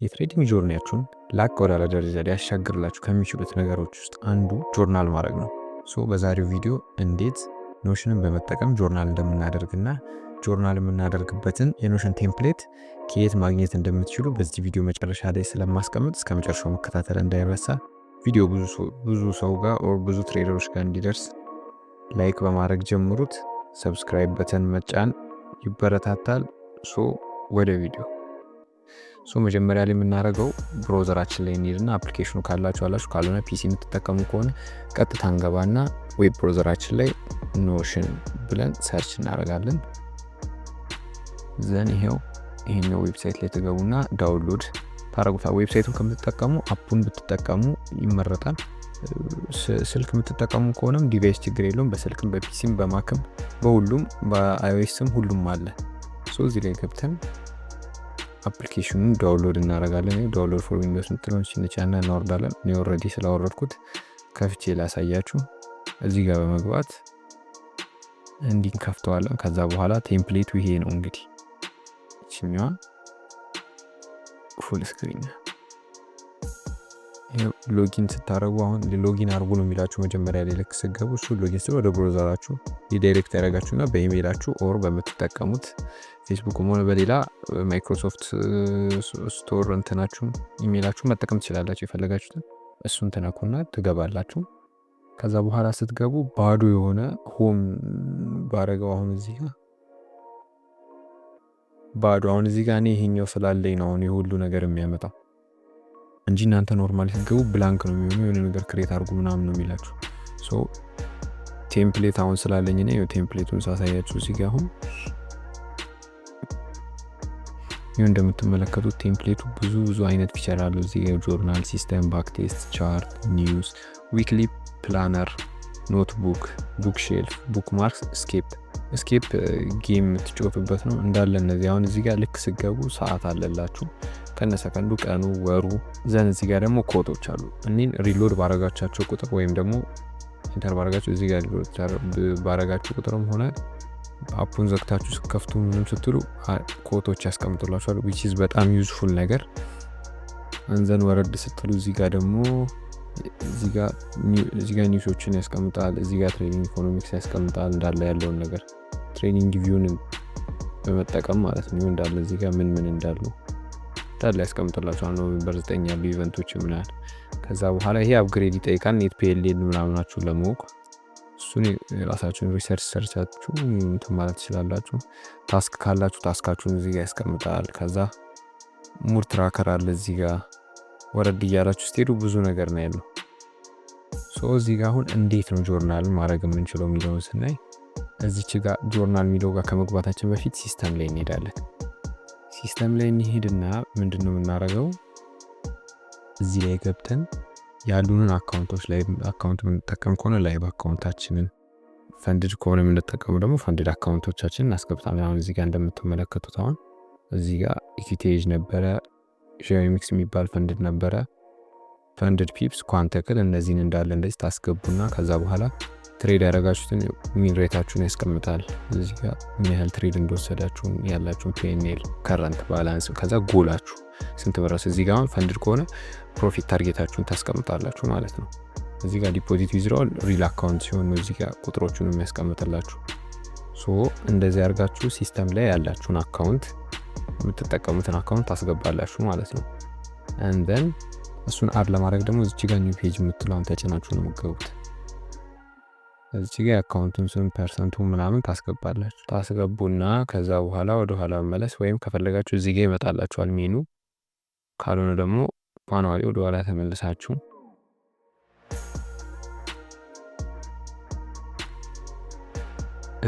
የትሬዲንግ ጆርኒያችሁን ላቅ ወዳለ ደረጃ ሊያሻግርላችሁ ከሚችሉት ነገሮች ውስጥ አንዱ ጆርናል ማድረግ ነው። በዛሬው ቪዲዮ እንዴት ኖሽንን በመጠቀም ጆርናል እንደምናደርግና ጆርናል የምናደርግበትን የኖሽን ቴምፕሌት ከየት ማግኘት እንደምትችሉ በዚህ ቪዲዮ መጨረሻ ላይ ስለማስቀምጥ እስከ መጨረሻው መከታተል እንዳይረሳ። ቪዲዮ ብዙ ሰው ጋር ብዙ ትሬደሮች ጋር እንዲደርስ ላይክ በማድረግ ጀምሩት። ሰብስክራይብ በተን መጫን ይበረታታል። ወደ ቪዲዮ መጀመሪያ ላይ የምናደርገው ብራውዘራችን ላይ እንሄድና አፕሊኬሽኑ ካላችሁ ካልሆነ ፒሲ የምትጠቀሙ ከሆነ ቀጥታ እንገባና ዌብ ብራውዘራችን ላይ ኖሽን ብለን ሰርች እናደርጋለን። ዘን ይሄኛው ዌብሳይት ላይ ትገቡና ዳውንሎድ ታረጉታል። ዌብሳይቱን ከምትጠቀሙ አፑን ብትጠቀሙ ይመረጣል። ስልክ የምትጠቀሙ ከሆነም ዲቫይስ ችግር የለውም። በስልክም በፒሲም በማክም በሁሉም በአይኦኤስም ሁሉም አለ። እዚህ ላይ ገብተን አፕሊኬሽኑን ዳውንሎድ እናደርጋለን። ዳውንሎድ ፎር ዊንዶውስ ምትለውን ሲነቻና እናወርዳለን። እኔ ኦልሬዲ ስላወረድኩት ከፍቼ ላሳያችሁ። እዚህ ጋር በመግባት እንዲንከፍተዋለን። ከዛ በኋላ ቴምፕሌቱ ይሄ ነው እንግዲህ እቺኛዋ ፉል ስክሪን ሎጊን ስታረጉ አሁን ሎጊን አርጉ ነው የሚላችሁ መጀመሪያ ላይ ልክ ስገቡ እሱ ሎጊን ስለ ወደ ብራውዘራችሁ ሪዳይሬክት ያደርጋችሁና በኢሜይላችሁ ኦር በምትጠቀሙት ፌስቡክም ሆነ በሌላ ማይክሮሶፍት ስቶር እንትናችሁ ኢሜይላችሁ መጠቀም ትችላላችሁ። የፈለጋችሁትን እሱን ተነኩና ትገባላችሁ። ከዛ በኋላ ስትገቡ ባዶ የሆነ ሆም ባረገው አሁን እዚህ ጋር እኔ ይሄኛው ስላለኝ ነው አሁን የሁሉ ነገር የሚያመጣው እንጂ እናንተ ኖርማሊ ስትገቡ ብላንክ ነው የሚሆነው። የሆነ ነገር ክሬት አድርጉ ምናምን ነው የሚላችሁ። ቴምፕሌት አሁን ስላለኝ ነው ቴምፕሌቱን ሳሳያችሁ እዚህ ጋር አሁን እንደምትመለከቱት ቴምፕሌቱ ብዙ አይነት ፊቸር አለው። እዚህ ጋር ጆርናል ሲስተም፣ ባክቴስት፣ ቻርት፣ ኒውስ፣ ዊክሊ ፕላነር፣ ኖትቡክ፣ ቡክ ሼልፍ፣ ቡክ ማርክስ፣ ስኬፕ ጌም የምትጫወቱበት ነው እንዳለ እነዚህ አሁን እዚህ ጋር ልክ ስገቡ ሰዓት አለላችሁ ከነሰከንዱ ቀኑ ወሩ። ዘን እዚህ ጋር ደግሞ ኮዶች አሉ። እኔን ሪሎድ ባረጋቻቸው ቁጥር ወይም ደግሞ ኢንተር ባረጋችሁ እዚህ ጋር ባረጋችሁ ቁጥርም ሆነ አፑን ዘግታችሁ ስከፍቱ ምንም ስትሉ ኮዶች ያስቀምጡላችኋል which is በጣም ዩዝፉል ነገር። አንዘን ወረድ ስትሉ እዚህ ጋር ደግሞ እዚህ ጋር ኒውሶችን ያስቀምጣል። እዚህ ጋር ትሬዲንግ ኢኮኖሚክስ ያስቀምጣል እንዳለ ያለውን ነገር ትሬዲንግ ቪውን በመጠቀም ማለት ነው እንዳለ እዚህ ጋር ምን እንዳሉ እንዳለ ያስቀምጥላችኋል። ኖቬምበር 9 ያሉ ኢቨንቶች ምናምን። ከዛ በኋላ ይሄ አፕግሬድ ይጠይቃል። ኔት ፒኤልኤን ምናምናችሁ ለማወቅ እሱን ራሳችሁን ሪሰርች ሰርቻችሁ ማለት ትችላላችሁ። ታስክ ካላችሁ ታስካችሁን እዚህ ጋር ያስቀምጣል። ከዛ ሙር ትራከር አለ እዚህ ጋር ወረድ እያላችሁ ስትሄዱ ብዙ ነገር ነው ያለው። እዚህ ጋር አሁን እንዴት ነው ጆርናል ማድረግ የምንችለው የሚለውን ስናይ እዚች ጋር ጆርናል የሚለው ጋር ከመግባታችን በፊት ሲስተም ላይ እንሄዳለን። ሲስተም ላይ እንሄድና ምንድነው የምናደርገው እዚህ ላይ ገብተን ያሉንን አካውንቶች ላይ አካውንት የምንጠቀም ከሆነ ላይቭ አካውንታችንን፣ ፈንድድ ከሆነ የምንጠቀሙ ደግሞ ፈንድድ አካውንቶቻችንን እናስገብታለን። አሁን እዚህ ጋር እንደምትመለከቱት አሁን እዚህ ጋር ኢኩቴጅ ነበረ፣ ሼሪሚክስ የሚባል ፈንድድ ነበረ፣ ፈንድድ ፒፕስ፣ ኳንተክል እነዚህን እንዳለ እንደዚህ ታስገቡና ከዛ በኋላ ትሬድ ያደረጋችሁትን ሚን ሬታችሁን ያስቀምጣል። እዚህ ጋር ምን ያህል ትሬድ እንደወሰዳችሁ ያላችሁን ፒኤንኤል፣ ከረንት ባላንስ፣ ከዛ ጎላችሁ ስንት ብረስ እዚህ ጋር አሁን ፈንድድ ከሆነ ፕሮፊት ታርጌታችሁን ታስቀምጣላችሁ ማለት ነው። እዚህ ጋር ዲፖዚት ዊዝድሮዋል ሪል አካውንት ሲሆን እዚህ ጋር ቁጥሮቹን የሚያስቀምጥላችሁ። እንደዚህ አድርጋችሁ ሲስተም ላይ ያላችሁን አካውንት የምትጠቀሙትን አካውንት ታስገባላችሁ ማለት ነው። and እሱን አድ ለማድረግ ደግሞ እዚህ ጋር ኒው ፔጅ የምትለውን ተጭናችሁ ነው የምትገቡት። እዚህ ጋር አካውንቱን ስም ፐርሰንቱ ምናምን ታስገቡና ከዛ በኋላ ወደ ኋላ መመለስ ወይም ከፈለጋችሁ እዚህ ጋር ይመጣላችኋል ሜኑ። ካልሆነ ደግሞ ማኑዋሊ ወደ ኋላ ተመልሳችሁ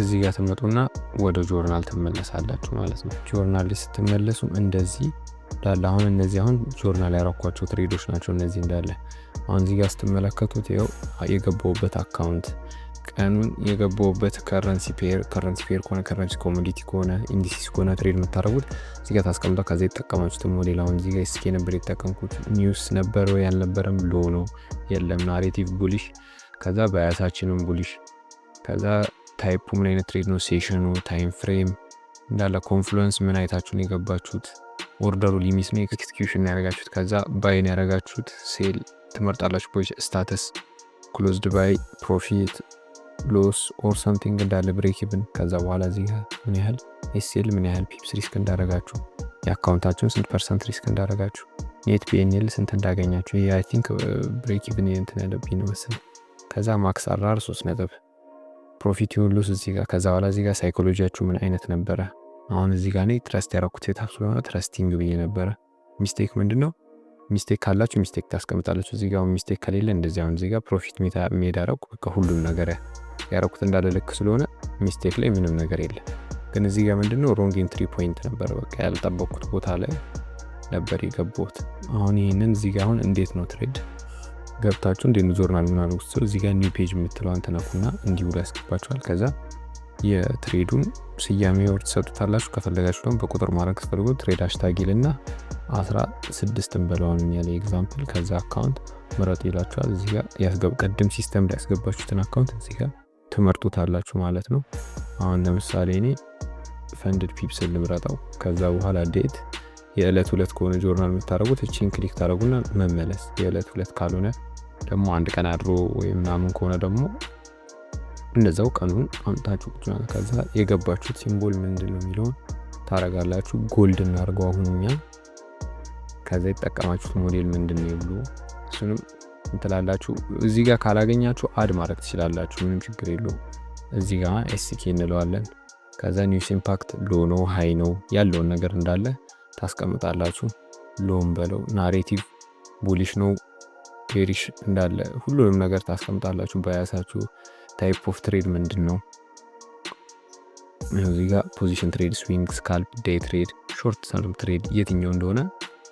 እዚህ ጋር ትመጡና ወደ ጆርናል ትመለሳላችሁ ማለት ነው። ጆርናል ላይ ስትመለሱ እንደዚህ እንዳለ አሁን እነዚህ አሁን ጆርናል ያረኳቸው ትሬዶች ናቸው እነዚህ እንዳለ። አሁን እዚህ ጋር ስትመለከቱት ይኸው የገባውበት አካውንት፣ ቀኑን የገባውበት፣ ከረንሲ ፔር ከሆነ ከረንሲ ኮሞዲቲ ከሆነ ኢንዲሲስ ከሆነ ትሬድ የምታደርጉት እዚህ ጋር ታስቀምጣ። ከዛ የተጠቀማችሁት ሞዴል አሁን እዚህ ጋር እስኪ ነበር የተጠቀምኩት። ኒውስ ነበር ወይ ያልነበረም፣ ሎ ነው የለም፣ ናሬቲቭ ቡሊሽ፣ ከዛ ባያሳችንም ቡሊሽ፣ ከዛ ታይፑ ምን አይነት ትሬድ ነው፣ ሴሽኑ፣ ታይም ፍሬም እንዳለ፣ ኮንፍሉዌንስ ምን አይታችሁን የገባችሁት ኦርደሩ ሊሚት ነው ኤክስኪዩሽን ያደረጋችሁት። ከዛ ባይን ያደረጋችሁት ሴል ትመርጣላችሁ። ፖዚሽን ስታተስ ክሎዝድ ባይ ፕሮፊት ሎስ ኦር ሳምቲንግ እንዳለ ብሬክ ኢቭን። ከዛ በኋላ እዚህ ጋር ምን ያህል ኤስኤል ምን ያህል ፒፕስ ሪስክ እንዳደረጋችሁ የአካውንታችሁን ስንት ፐርሰንት ሪስክ እንዳደረጋችሁ ኔት ፒኤንኤል ስንት እንዳገኛችሁ። ይሄ አይ ቲንክ ብሬክ ኢቭን እንትን ያለብኝ ነው መሰለኝ። ከዛ ማክስ አራር 3 ነጥብ ፕሮፊት ይሁን ሎስ እዚህ ጋር። ከዛ በኋላ እዚህ ጋር ሳይኮሎጂያችሁ ምን አይነት ነበረ። አሁን እዚህ ጋር እኔ ትረስት ያደረኩት ሴታፕ ስለሆነ ትረስቲንግ ብዬ ነበረ። ሚስቴክ ምንድነው? ሚስቴክ ካላችሁ ሚስቴክ ታስቀምጣላችሁ። እዚህ ጋር ሚስቴክ ከሌለ እንደዚህ አሁን እዚህ ጋር ፕሮፊት ሜድ አደረኩ። በቃ ሁሉም ነገር ያደረኩት እንዳለ ልክ ስለሆነ ሚስቴክ ላይ ምንም ነገር የለም። ግን እዚህ ጋር ምንድነው ሮንግ ኢንትሪ ፖይንት ነበረ። በቃ ያልጠበቅኩት ቦታ ላይ ነበር የገባሁት። አሁን ይሄንን እዚህ ጋር አሁን እንዴት ነው ትሬድ ገብታችሁ እንዴት ነው ጆርናል ምናምን ውስጥ እዚህ ጋር ኒው ፔጅ የምትለዋን ተነኩና እንዲሁ ያስገባችኋል። ከዛ የትሬዱን ስያሜ ወርድ ትሰጡታላችሁ። ከፈለጋችሁ ደግሞ በቁጥር ማድረግ ትፈልጉ ትሬድ ሃሽታግ ይልና 16 እንበለዋል ያለ ኤግዛምፕል። ከዛ አካውንት ምረጥ ይላችኋል። እዚህ ጋር ያስገብ ቀደም ሲስተም ላይ ያስገባችሁትን አካውንት እዚህ ጋር ትመርጡታላችሁ ማለት ነው። አሁን ለምሳሌ እኔ ፈንድድ ፒፕስ ልምረጣው። ከዛ በኋላ ዴት የዕለት 2 ከሆነ ጆርናል የምታደርጉት እቺን ክሊክ ታደርጉና መመለስ። የዕለት 2 ካልሆነ ደግሞ አንድ ቀን አድሮ ወይ ምናምን ከሆነ ደግሞ እንደዛው ቀኑን አምጣችሁ ቁጭ ማለት። ከዛ የገባችሁት ሲምቦል ምንድነው የሚለውን ታረጋላችሁ። ጎልድ እናርገው አሁንኛ። ከዛ የተጠቀማችሁት ሞዴል ምንድነው ብሎ እሱንም እንትላላችሁ። እዚህ ጋር ካላገኛችሁ አድ ማድረግ ትችላላችሁ፣ ምንም ችግር የለውም። እዚህ ጋር ኤስኬ እንለዋለን። ከዛ ኒውስ ኢምፓክት ሎ ነው ሃይ ነው ያለውን ነገር እንዳለ ታስቀምጣላችሁ። ሎም በለው ናሬቲቭ ቡሊሽ ነው ቤሪሽ እንዳለ ሁሉንም ነገር ታስቀምጣላችሁ። ባያሳችሁ ታይፕ ኦፍ ትሬድ ምንድነው? እዚህ ጋር ፖዚሽን ትሬድ፣ ስዊንግ፣ ስካልፕ፣ ዴይ ትሬድ፣ ሾርት ተርም ትሬድ የትኛው እንደሆነ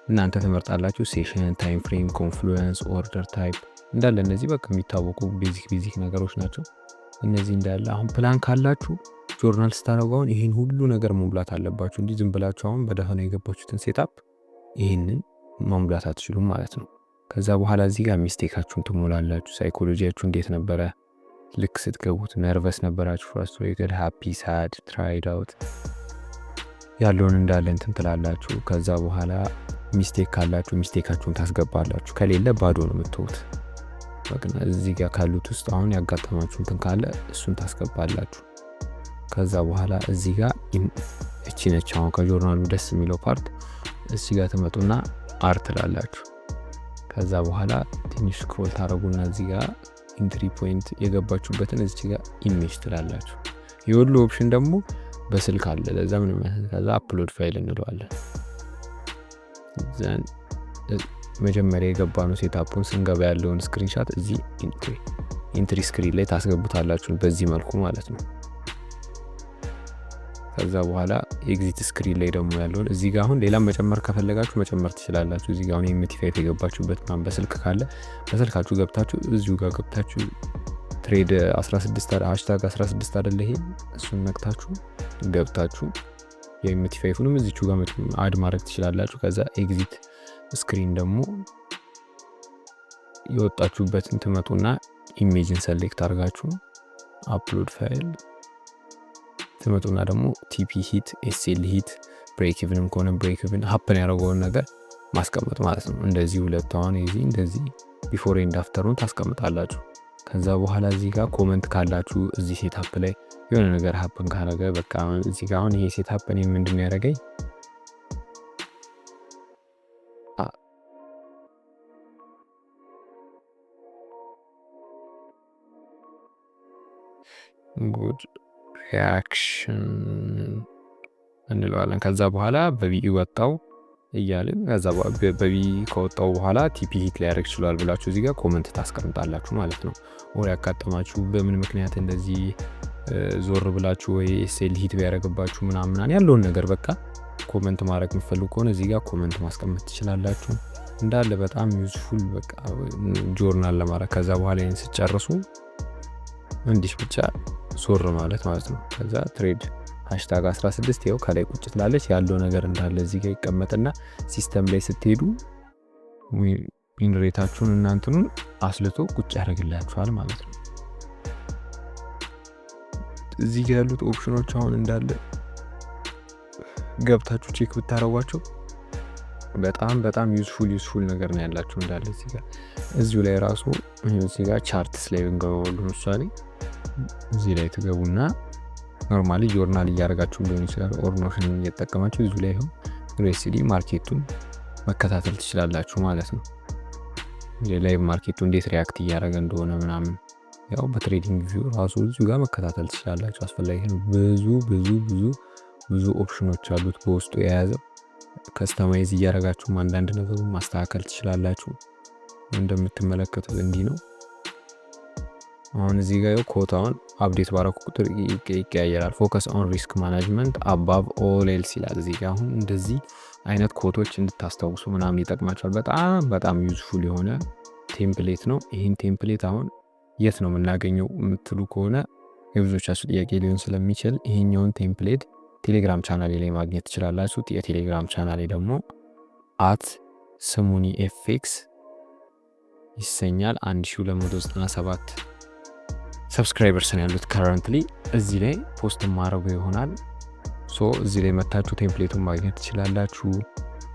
እናንተ ትመርጣላችሁ። ሴሽን፣ ታይም ፍሬም፣ ኮንፍሉዌንስ፣ ኦርደር ታይፕ እንዳለ እነዚህ በቃ የሚታወቁ ቤዚክ ነገሮች ናቸው። እነዚህ እንዳለ አሁን ፕላን ካላችሁ ጆርናል ስታደርጉ አሁን ይሄን ሁሉ ነገር መሙላት አለባችሁ። እንዲህ ዝም ብላችሁ አሁን በደፈና የገባችሁትን ሴታፕ ይሄንን መሙላት አትችሉም ማለት ነው። ከዛ በኋላ እዚህ ጋር ሚስቴካችሁን ትሞላላችሁ። ሳይኮሎጂያችሁ እንዴት ነበረ? ልክ ስትገቡት ነርቨስ ነበራችሁ? ፍራስትሬትድ፣ ሃፒ፣ ሳድ፣ ትራይድ አውት ያለውን እንዳለ እንትን ትላላችሁ። ከዛ በኋላ ሚስቴክ ካላችሁ ሚስቴካችሁን ታስገባላችሁ። ከሌለ ባዶ ነው የምትተውት። በቃ እዚህ ጋር ካሉት ውስጥ አሁን ያጋጠማችሁ እንትን ካለ እሱን ታስገባላችሁ። ከዛ በኋላ እዚህ ጋር እቺ ነች አሁን ከጆርናሉ ደስ የሚለው ፓርት። እዚህ ጋር ትመጡና አርት ትላላችሁ። ከዛ በኋላ ትንሽ ስክሮል ታረጉና እዚህ ጋር ኢንትሪ ፖይንት የገባችሁበትን እዚህ ጋር ኢሜጅ ትላላችሁ። የሁሉ ኦፕሽን ደግሞ በስልክ አለ። ለዛ ምን ማለት ከዛ አፕሎድ ፋይል እንለዋለን። ዘን መጀመሪያ የገባነው ሴታፑን ስንገባ ያለውን ስክሪንሻት እዚህ ኢንትሪ ስክሪን ላይ ታስገቡታላችሁ በዚህ መልኩ ማለት ነው። ከዛ በኋላ ኤግዚት ስክሪን ላይ ደግሞ ያለውን እዚህ ጋር አሁን ሌላም መጨመር ከፈለጋችሁ መጨመር ትችላላችሁ። እዚህ ጋር አሁን ኤምቲ5 የገባችሁበት ማን በስልክ ካለ በስልካችሁ ገብታችሁ እዚሁ ጋር ገብታችሁ ትሬድ 16 ሃሽታግ 16 አይደለ ይሄ እሱን ነክታችሁ ገብታችሁ የኤምቲ5ንም እዚሁ ጋር አድ ማድረግ ትችላላችሁ። ከዛ ኤግዚት ስክሪን ደግሞ የወጣችሁበትን ትመጡና ኢሜጅን ሰሌክት አድርጋችሁ አፕሎድ ፋይል ትመጡና ደግሞ ቲፒ ሂት፣ ኤስኤል ሂት፣ ብሬክ ኢቭንም ከሆነ ብሬክ ኢቭን ሀፕን ያደረገውን ነገር ማስቀመጥ ማለት ነው። እንደዚህ ሁለት አሁን እዚህ እንደዚህ ቢፎር ኤንድ አፍተሩን ታስቀምጣላችሁ። ከዛ በኋላ እዚህ ጋር ኮመንት ካላችሁ እዚህ ሴታፕ ላይ የሆነ ነገር ሀፕን ካረገ በቃ እዚህ ጋር አሁን ይሄ ሴታፕ እኔ ምንድነው ያደረገኝ ጉድ ሪያክሽን እንለዋለን። ከዛ በኋላ በቢ ወጣው እያልን ከዛ በቢ ከወጣው በኋላ ቲፒ ሂት ሊያደርግ ይችላል ብላችሁ እዚህ ጋር ኮመንት ታስቀምጣላችሁ ማለት ነው። ወር ያጋጠማችሁ በምን ምክንያት እንደዚህ ዞር ብላችሁ ወይ ኤስኤል ሂት ቢያደርግባችሁ ምናምን ያለውን ነገር በቃ ኮመንት ማድረግ የምትፈልጉ ከሆነ እዚህ ጋር ኮመንት ማስቀመጥ ትችላላችሁ። እንዳለ በጣም ዩዝፉል በቃ ጆርናል ለማድረግ። ከዛ በኋላ ይሄን ስጨርሱ እንዲህ ብቻ ሶር ማለት ነው። ከዛ ትሬድ ሃሽታግ 16 ይኸው ከላይ ቁጭ ትላለች ያለው ነገር እንዳለ እዚህ ጋር ይቀመጥና ሲስተም ላይ ስትሄዱ ዊን ሬታችሁን እናንተኑን አስልቶ ቁጭ ያደርግላችኋል ማለት ነው። እዚህ ጋር ያሉት ኦፕሽኖች አሁን እንዳለ ገብታችሁ ቼክ ብታረጓቸው በጣም ዩዝፉል ነገር ነው ያላችሁ እንዳለ እዚህ ጋር እዚሁ ላይ ራሱ እዚህ ጋር ቻርትስ ላይ እንገባው ለምሳሌ እዚህ ላይ ትገቡና ኖርማሊ ጆርናል እያደረጋችሁ ሊሆን ይችላል ኦር ኖሽን እየተጠቀማችሁ እዚሁ ላይ ይሁን ዩኤስዲ ማርኬቱን መከታተል ትችላላችሁ ማለት ነው። የላይቭ ማርኬቱ እንዴት ሪያክት እያደረገ እንደሆነ ምናምን ያው በትሬዲንግ ቪው ራሱ እዚሁ ጋር መከታተል ትችላላችሁ። አስፈላጊ ነው። ብዙ ኦፕሽኖች አሉት በውስጡ የያዘው። ከስተማይዝ እያደረጋችሁ አንዳንድ ነገሩን ማስተካከል ትችላላችሁ። እንደምትመለከቱት እንዲህ ነው። አሁን እዚህ ጋር ኮታውን አፕዴት ባረኩ ቁጥር ይቀያየራል። ፎከስ ኦን ሪስክ ማኔጅመንት አባቭ ኦል ኤልስ ይላል። እዚህ ጋር አሁን እንደዚህ አይነት ኮቶች እንድታስታውሱ ምናምን ይጠቅማቸዋል። በጣም ዩዝፉል የሆነ ቴምፕሌት ነው። ይህን ቴምፕሌት አሁን የት ነው የምናገኘው የምትሉ ከሆነ የብዙዎቻችሁ ጥያቄ ሊሆን ስለሚችል ይሄኛውን ቴምፕሌት ቴሌግራም ቻናሌ ላይ ማግኘት ትችላላችሁ። የቴሌግራም ቻናሌ ደግሞ @ስሙኒ ኤፍኤክስ ይሰኛል። 1297 ሰብስክራይበርስ ነው ያሉት ከረንትሊ። እዚህ ላይ ፖስት ማድረጉ ይሆናል። እዚህ ላይ መታችሁ ቴምፕሌቱን ማግኘት ትችላላችሁ።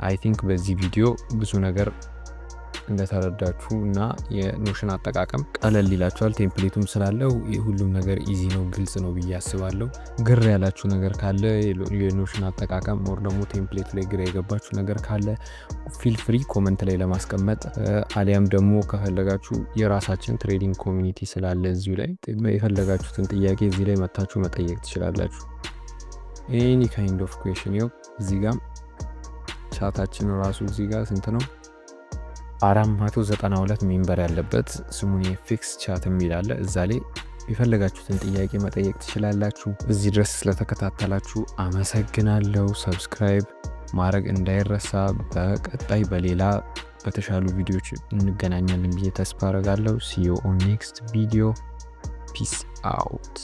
አይ ቲንክ በዚህ ቪዲዮ ብዙ ነገር እንደተረዳችሁ እና የኖሽን አጠቃቀም ቀለል ይላችኋል። ቴምፕሌቱም ስላለው ሁሉም ነገር ኢዚ ነው፣ ግልጽ ነው ብዬ አስባለሁ። ግር ያላችሁ ነገር ካለ የኖሽን አጠቃቀም ኦር ደግሞ ቴምፕሌት ላይ ግራ የገባችሁ ነገር ካለ ፊል ፍሪ ኮመንት ላይ ለማስቀመጥ፣ አሊያም ደግሞ ከፈለጋችሁ የራሳችን ትሬዲንግ ኮሚኒቲ ስላለ እዚሁ ላይ የፈለጋችሁትን ጥያቄ እዚህ ላይ መታችሁ መጠየቅ ትችላላችሁ። ኤኒ ካይንድ ኦፍ ኩዌሽን ይኸው እዚህ ጋር ቻታችን ራሱ እዚህ ጋር ስንት ነው 492 ሜምበር ያለበት ስሙኒ ኤፍኤክስ ቻት የሚል አለ። እዛ ላይ የፈለጋችሁትን ጥያቄ መጠየቅ ትችላላችሁ። እዚህ ድረስ ስለተከታተላችሁ አመሰግናለሁ። ሰብስክራይብ ማድረግ እንዳይረሳ። በቀጣይ በሌላ በተሻሉ ቪዲዮዎች እንገናኛለን ብዬ ተስፋ አደርጋለሁ። see you on next video. peace out.